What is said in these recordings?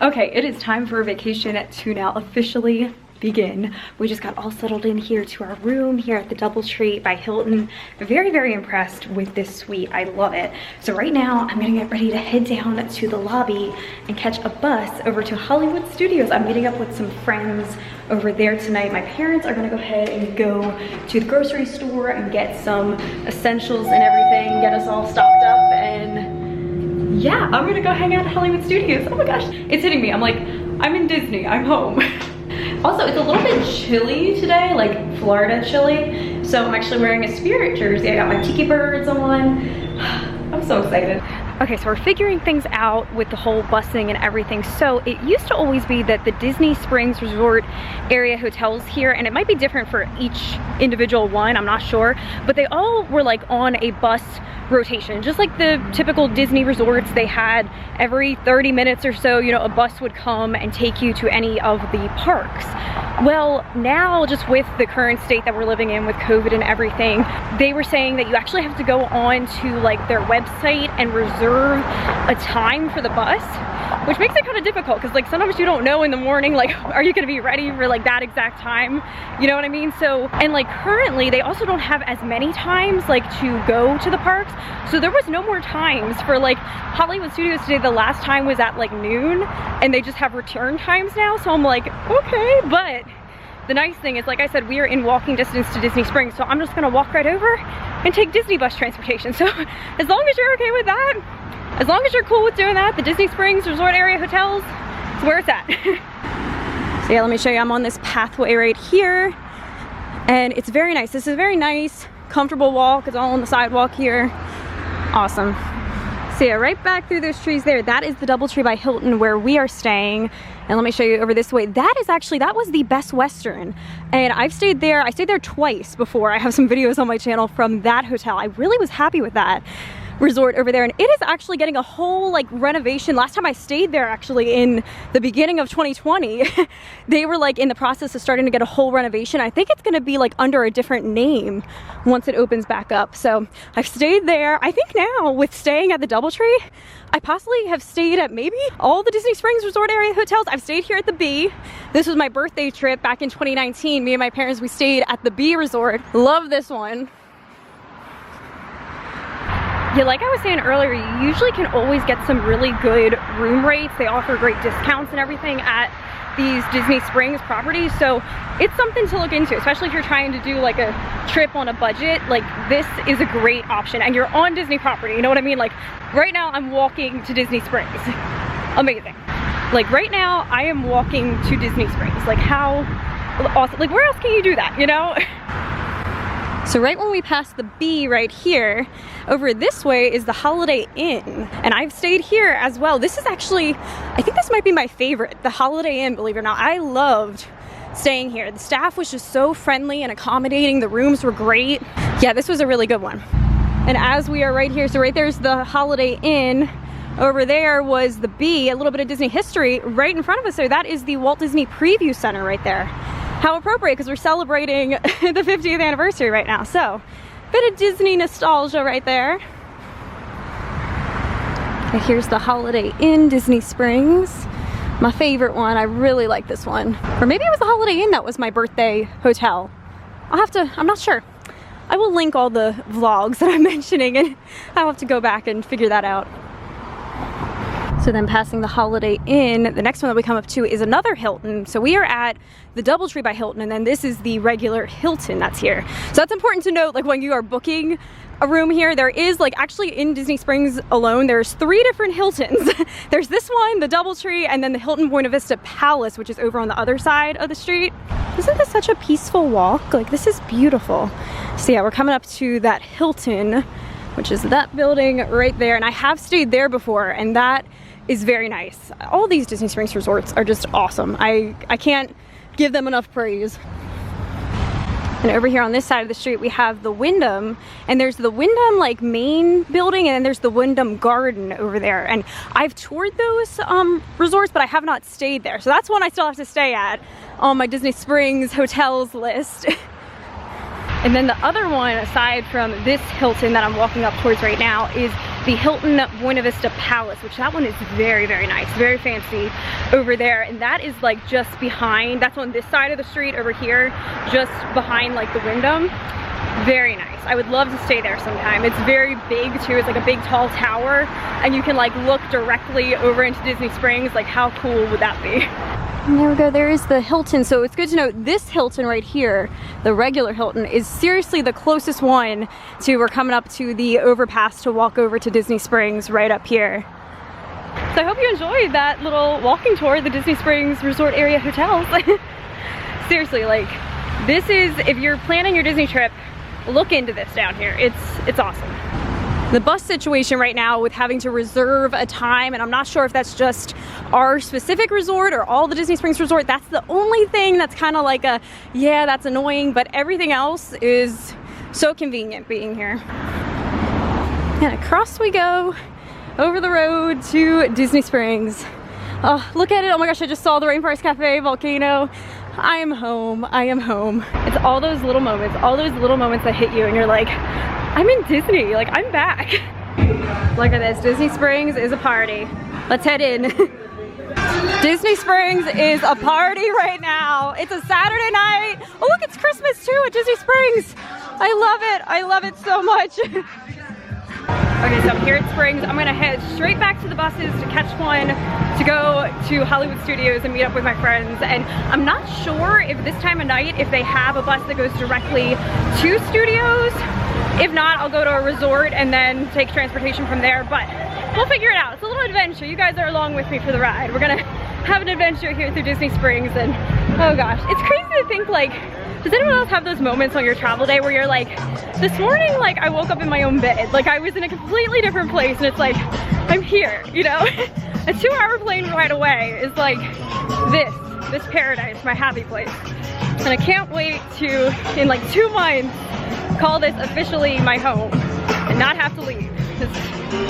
Okay, it is time for vacation to now officially begin. We just got all settled in here to our room here at the DoubleTree by Hilton. Very, very impressed with this suite. I love it. So right now I'm gonna get ready to head down to the lobby and catch a bus over to Hollywood Studios. I'm meeting up with some friends over there tonight. My parents are gonna go ahead and go to the grocery store and get some essentials and everything, get us all stocked up, and yeah, I'm gonna go hang out at Hollywood Studios. Oh my gosh, it's hitting me. I'm like, I'm in Disney, I'm home. Also, it's a little bit chilly today, like Florida chilly. So I'm actually wearing a Spirit jersey. I got my tiki birds on. I'm so excited. Okay, so we're figuring things out with the whole busing and everything. So it used to always be that the Disney Springs Resort area hotels here, and it might be different for each individual one, I'm not sure, but they all were like on a bus rotation, just like the typical Disney resorts. They had every 30 minutes or so, you know, a bus would come and take you to any of the parks. Well, now just with the current state that we're living in with COVID and everything, they were saying that you actually have to go on to like their website and reserve a time for the bus, which makes it kind of difficult because like sometimes you don't know in the morning, like, are you gonna be ready for like that exact time? You know what I mean? So, and like currently they also don't have as many times like to go to the parks. So there was no more times for like Hollywood Studios today. The last time was at like noon and they just have return times now. So I'm like, okay, but the nice thing is, like I said, we are in walking distance to Disney Springs. So I'm just gonna walk right over and take Disney bus transportation. So as long as you're okay with that, as long as you're cool with doing that, the Disney Springs Resort Area Hotels is where it's at. So yeah, let me show you. I'm on this pathway right here and it's very nice. This is a very nice, comfortable walk. It's all on the sidewalk here. Awesome. So yeah, right back through those trees there, that is the DoubleTree by Hilton where we are staying. And let me show you over this way. That is actually, that was the Best Western. And I've stayed there, I stayed there twice before. I have some videos on my channel from that hotel. I really was happy with that resort over there, and it is actually getting a whole like renovation. Last time I stayed there, actually in the beginning of 2020, they were like in the process of starting to get a whole renovation. I think it's going to be like under a different name once it opens back up. So I've stayed there. I think now with staying at the DoubleTree, I possibly have stayed at maybe all the Disney Springs Resort Area hotels. I've stayed here at the B. This was my birthday trip back in 2019. Me and my parents, we stayed at the B Resort. Love this one. Yeah, like I was saying earlier, you usually can always get some really good room rates. They offer great discounts and everything at these Disney Springs properties. So it's something to look into, especially if you're trying to do like a trip on a budget. Like this is a great option and you're on Disney property, you know what I mean? Like right now I'm walking to Disney Springs. Amazing. Like right now I am walking to Disney Springs. Like how awesome, like where else can you do that, you know? So right when we pass the B right here, over this way is the Holiday Inn. And I've stayed here as well. This is actually, I think this might be my favorite, the Holiday Inn, believe it or not. I loved staying here. The staff was just so friendly and accommodating. The rooms were great. Yeah, this was a really good one. And as we are right here, so right there's the Holiday Inn. Over there was the B, a little bit of Disney history right in front of us. So that is the Walt Disney Preview Center right there. How appropriate, because we're celebrating the 50th anniversary right now. So, bit of Disney nostalgia right there. Okay, here's the Holiday Inn, Disney Springs. My favorite one. I really like this one. Or maybe it was the Holiday Inn that was my birthday hotel. I'll have to, I'm not sure. I will link all the vlogs that I'm mentioning and I'll have to go back and figure that out. So then passing the Holiday Inn, the next one that we come up to is another Hilton. So we are at the DoubleTree by Hilton, and then this is the regular Hilton that's here. So that's important to note, like when you are booking a room here, there is like actually in Disney Springs alone, there's 3 different Hiltons. There's this one, the DoubleTree, and then the Hilton Buena Vista Palace, which is over on the other side of the street. Isn't this such a peaceful walk? Like this is beautiful. So yeah, we're coming up to that Hilton, which is that building right there. And I have stayed there before, and that is very nice. All these Disney Springs resorts are just awesome. I can't give them enough praise. And over here on this side of the street we have the Wyndham, and there's the Wyndham like main building, and then there's the Wyndham Garden over there. And I've toured those resorts, but I have not stayed there. So that's one I still have to stay at on my Disney Springs hotels list. And then the other one, aside from this Hilton that I'm walking up towards right now, is the Hilton Buena Vista Palace, which that one is very, very nice, very fancy over there. And that is like just behind, that's on this side of the street over here, just behind like the Wyndham. Very nice. I would love to stay there sometime. It's very big too. It's like a big tall tower and you can like look directly over into Disney Springs. Like how cool would that be? And there we go, there is the Hilton. So it's good to know this Hilton right here, the regular Hilton, is seriously the closest one to, we're coming up to the overpass to walk over to Disney Springs right up here. So I hope you enjoyed that little walking tour of the Disney Springs Resort Area hotels. Seriously, like this is, if you're planning your Disney trip, look into this down here. It's awesome. The bus situation right now with having to reserve a time, and I'm not sure if that's just our specific resort or all the Disney Springs resort, that's the only thing that's kind of like a, yeah, that's annoying, but everything else is so convenient being here. And across we go, over the road to Disney Springs. Oh, look at it. Oh my gosh, I just saw the Rainforest Cafe volcano. I am home. I am home. It's all those little moments that hit you and you're like, I'm in Disney, like I'm back. Look at this, Disney Springs is a party. Let's head in. Disney Springs is a party right now. It's a Saturday night. Oh look, it's Christmas too at Disney Springs. I love it so much. Okay, so I'm here at Springs. I'm gonna head straight back to the buses to catch one to go to Hollywood Studios and meet up with my friends. And I'm not sure if this time of night, if they have a bus that goes directly to Studios. If not, I'll go to a resort and then take transportation from there, but we'll figure it out. It's a little adventure. You guys are along with me for the ride. We're gonna have an adventure here through Disney Springs, and oh gosh, it's crazy to think, like, does anyone else have those moments on your travel day where you're like, this morning, like, I woke up in my own bed, like I was in a completely different place, and it's like, I'm here, you know? A 2-hour plane ride away is like this paradise, my happy place. And I can't wait to, in like 2 months, call this officially my home and not have to leave.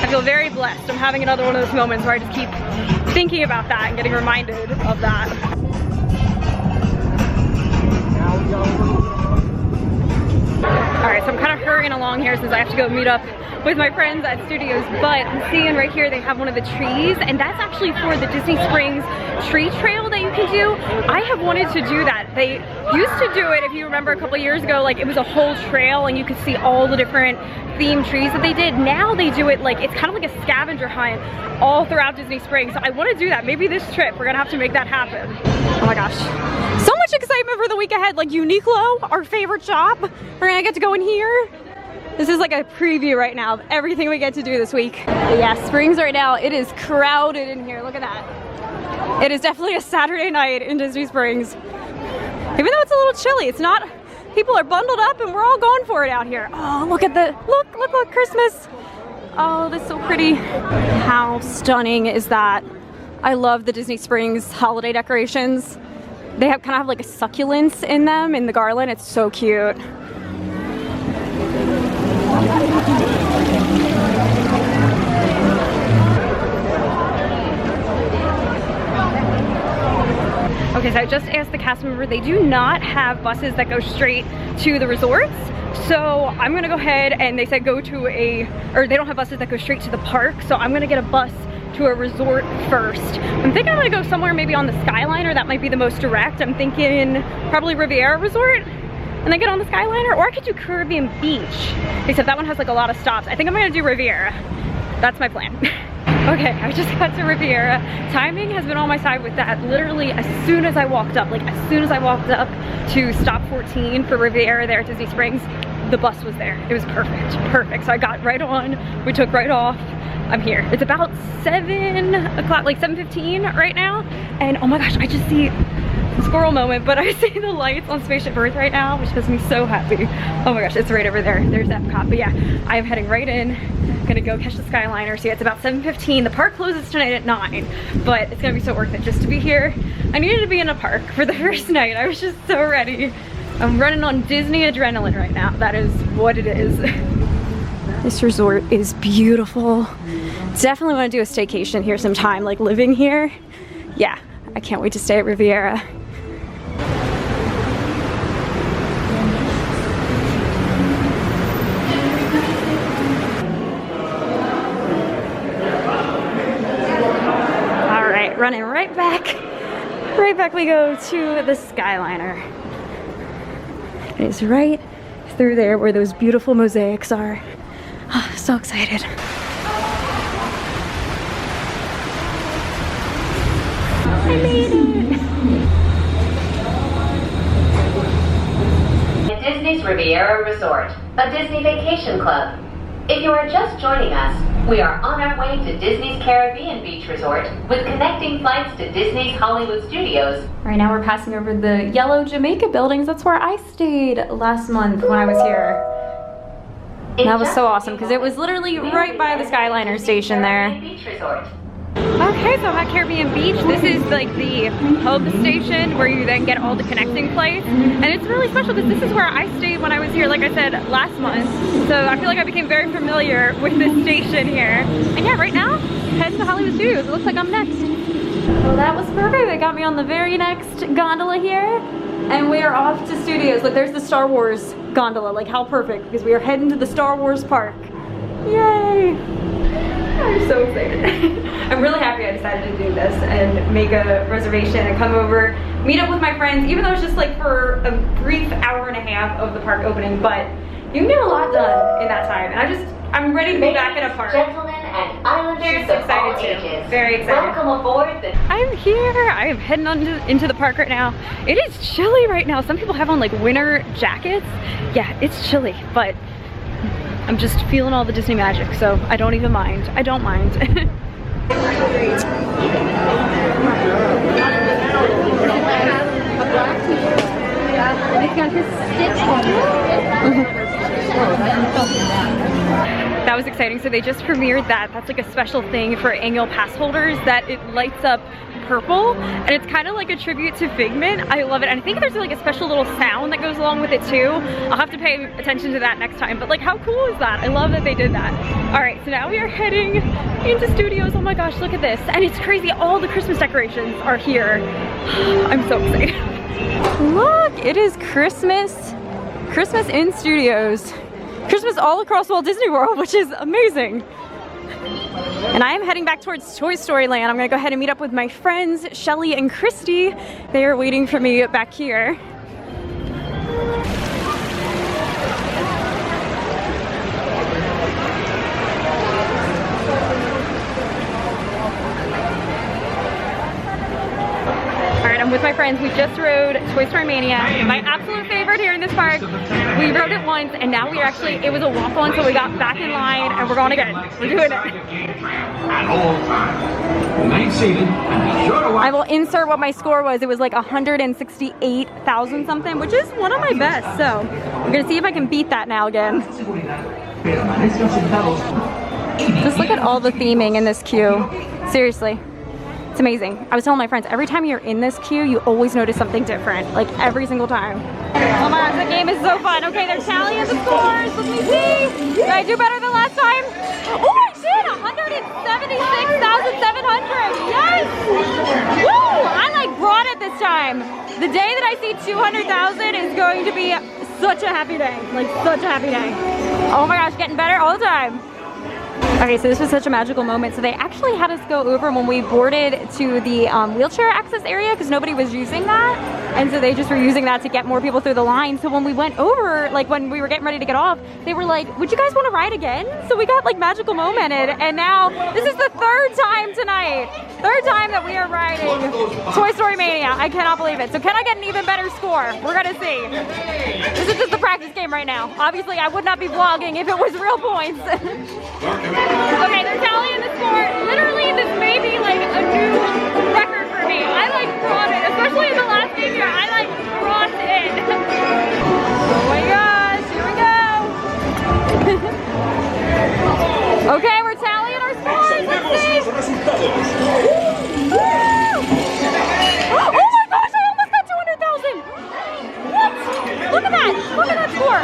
I feel very blessed. I'm having another one of those moments where I just keep thinking about that and getting reminded of that. Alright, so I'm kind of hurrying along here since I have to go meet up with my friends at Studios, but I'm seeing right here they have one of the trees, and that's actually for the Disney Springs tree trail that you can do. I have wanted to do that. They used to do it, if you remember a couple years ago, like it was a whole trail and you could see all the different themed trees that they did. Now they do it like, it's kind of like a scavenger hunt all throughout Disney Springs. So I want to do that. Maybe this trip, we're gonna have to make that happen. Oh my gosh. So much excitement for the week ahead. Like Uniqlo, our favorite shop. We're gonna get to go in here. This is like a preview right now of everything we get to do this week. But yeah, Springs right now, it is crowded in here. Look at that. It is definitely a Saturday night in Disney Springs. Even though it's a little chilly, it's not, people are bundled up and we're all going for it out here. Oh, look at the, look, Christmas. Oh, that's so pretty. How stunning is that? I love the Disney Springs holiday decorations. They have kind of like a succulence in them, in the garland. It's so cute. Okay, so I just asked the cast member, they do not have buses that go straight to the resorts. So I'm gonna go ahead, and they said go to or they don't have buses that go straight to the park. So I'm gonna get a bus to a resort first. I'm thinking I'm gonna go somewhere maybe on the Skyliner. That might be the most direct. I'm thinking probably Riviera Resort, and then get on the Skyliner, or I could do Caribbean Beach, except that one has like a lot of stops. I think I'm gonna do Riviera. That's my plan. Okay, I just got to Riviera. Timing has been on my side with that. Literally, as soon as I walked up, to stop 14 for Riviera there at Disney Springs, the bus was there. It was perfect. So I got right on, we took right off. I'm here. It's about 7 o'clock, like 7:15 right now. And oh my gosh, I just see squirrel moment, but I see the lights on Spaceship Earth right now, which makes me so happy. Oh my gosh, it's right over there. There's Epcot. But yeah, I am heading right in. Gonna go catch the Skyliner. So yeah, it's about 7:15. The park closes tonight at 9, but it's gonna be so worth it just to be here. I needed to be in a park for the first night. I was just so ready. I'm running on Disney adrenaline right now. That is what it is. This resort is beautiful. Definitely want to do a staycation here sometime, like living here. Yeah, I can't wait to stay at Riviera. running right back we go to the Skyliner. It's right through there where those beautiful mosaics are. Oh, so excited. I made it! Disney's Riviera Resort, a Disney vacation club. If you are just joining us, we are on our way to Disney's Caribbean Beach Resort with connecting flights to Disney's Hollywood Studios. Right now we're passing over the yellow Jamaica buildings. That's where I stayed last month when I was here. That was so awesome because it was literally right by the Skyliner station there. Beach Resort. Okay, so I'm at Caribbean Beach. This is like the hub station where you then get all the connecting flights. And it's really special because this is where I stayed when I was here, like I said, last month. So I feel like I became very familiar with this station here. And yeah, right now, heading to Hollywood Studios. It looks like I'm next. Well, that was perfect. They got me on the very next gondola here. And we are off to Studios. Look, there's the Star Wars gondola. Like, how perfect, because we are heading to the Star Wars park. Yay! I'm so excited. I'm really happy I decided to do this and make a reservation and come over, meet up with my friends, even though it's just like for a brief hour and a half of the park opening, but you can get a lot done in that time. And I'm ready to be back in a park. Gentlemen and islanders of all ages. Very excited. Welcome aboard I'm here. I am heading into the park right now. It is chilly right now. Some people have on like winter jackets. Yeah, it's chilly, but I'm just feeling all the Disney magic, so I don't even mind. I don't mind. That was exciting. So they just premiered that. That's like a special thing for annual pass holders that it lights up purple, and it's kind of like a tribute to Figment. I love it, and I think there's like a special little sound that goes along with it too. I'll have to pay attention to that next time, but like how cool is that? I love that they did that. All right, so now we are heading into Studios. Oh my gosh, look at this. And it's crazy, all the Christmas decorations are here. I'm so excited. Look, it is Christmas in Studios. Christmas all across Walt Disney World, which is amazing. And I am heading back towards Toy Story Land. I'm gonna go ahead and meet up with my friends, Shelly and Christy. They are waiting for me back here. I'm with my friends. We just rode Toy Story Mania, my absolute favorite here in this park. We rode it once, and now we actually, it was a walk-on, so we got back in line, and we're going again. We're doing it. At all times. I will insert what my score was. It was like 168,000 something, which is one of my best. So I'm gonna see if I can beat that now again. Just look at all the theming in this queue. Seriously. It's amazing. I was telling my friends, every time you're in this queue, you always notice something different, like every single time. Oh my gosh, the game is so fun. Okay, they're tallying the scores. Let me see. Did I do better than last time? Oh, I did! 176,700. Yes! Woo! I like brought it this time. The day that I see 200,000 is going to be such a happy day. Like, such a happy day. Oh my gosh, getting better all the time. Okay, so this was such a magical moment. So they actually had us go over when we boarded to the wheelchair access area because nobody was using that. And so they just were using that to get more people through the line. So when we went over, like when we were getting ready to get off, they were like, would you guys want to ride again? So we got like magical momented. And now this is the third time tonight. Third time that we are riding Toy Story Mania. I cannot believe it. So can I get an even better score? We're gonna see. This is just the practice game right now. Obviously I would not be vlogging if it was real points. Okay, they're tallying the score. Literally, this may be like a new record for me. I like brought it, especially in the last game here. I like brought it. Oh my gosh, here we go. Okay, we're tallying our scores. Let's see. Oh my gosh, I almost got 200,000. What? Look at that. Look at that score.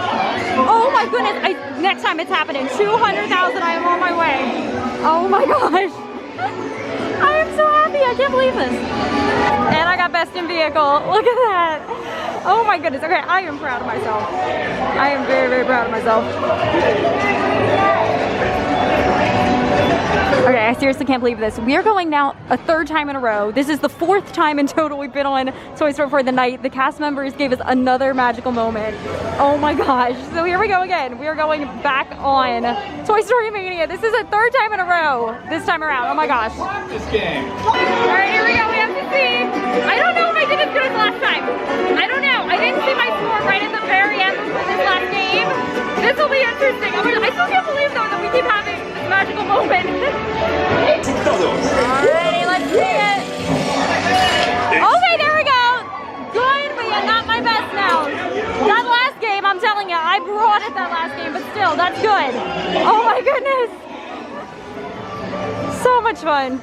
Oh my goodness. Next time it's happening. 200,000. I am on my way. Oh my gosh. I am so happy. I can't believe this. And I got best in vehicle. Look at that. Oh my goodness. Okay, I am proud of myself. I am very, very proud of myself. Okay, I seriously can't believe this. We are going now a third time in a row. This is the fourth time in total we've been on Toy Story for the night. The cast members gave us another magical moment. Oh my gosh. So here we go again. We are going back on Toy Story Mania. This is a third time in a row this time around. Oh my gosh. This game. All right, here we go. We have to see. I don't know if I did as good as last time. I don't know. I didn't see my score right at the very end of this last game. This will be interesting. I still can't believe though that we keep having this magical moment. Alrighty, let's see it. Okay, there we go. Good, but yeah, not my best now. That last game, I'm telling you, I brought it that last game, but still, that's good. Oh my goodness. So much fun.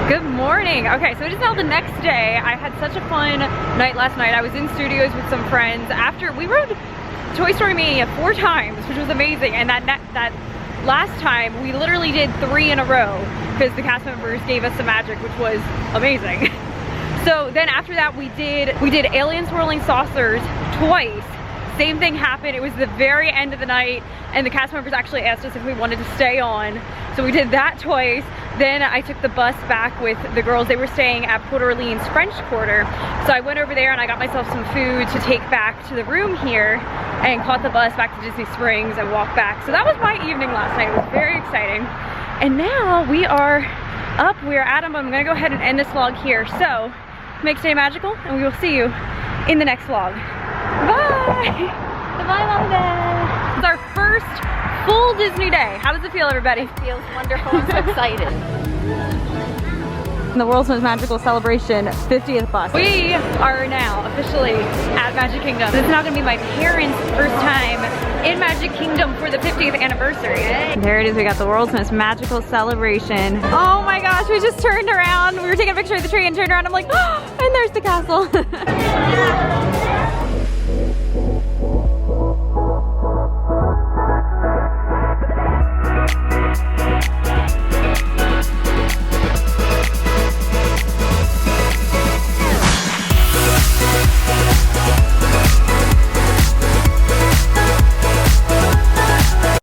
Good morning. Okay, so it is now the next day. I had such a fun night last night. I was in studios with some friends. After we rode Toy Story Mania 4 times, which was amazing, and that last time we literally did 3 in a row because the cast members gave us some magic, which was amazing. So then after that we did Alien Swirling Saucers twice. Same thing happened. It was the very end of the night and the cast members actually asked us if we wanted to stay on. So we did that twice. Then I took the bus back with the girls. They were staying at Port Orleans French Quarter. So I went over there and I got myself some food to take back to the room here and caught the bus back to Disney Springs and walked back. So that was my evening last night. It was very exciting. And now we are up, we are at them. I'm gonna go ahead and end this vlog here. So make today magical and we will see you in the next vlog. Bye! Bye, Mom and Dad. It's our first full Disney day. How does it feel, everybody? It feels wonderful. I'm so excited. The World's Most Magical Celebration 50th bus. We are now officially at Magic Kingdom. This is now gonna be my parents' first time in Magic Kingdom for the 50th anniversary. And there it is, we got the World's Most Magical Celebration. Oh my gosh, we just turned around. We were taking a picture of the tree and turned around. I'm like, oh, and there's the castle.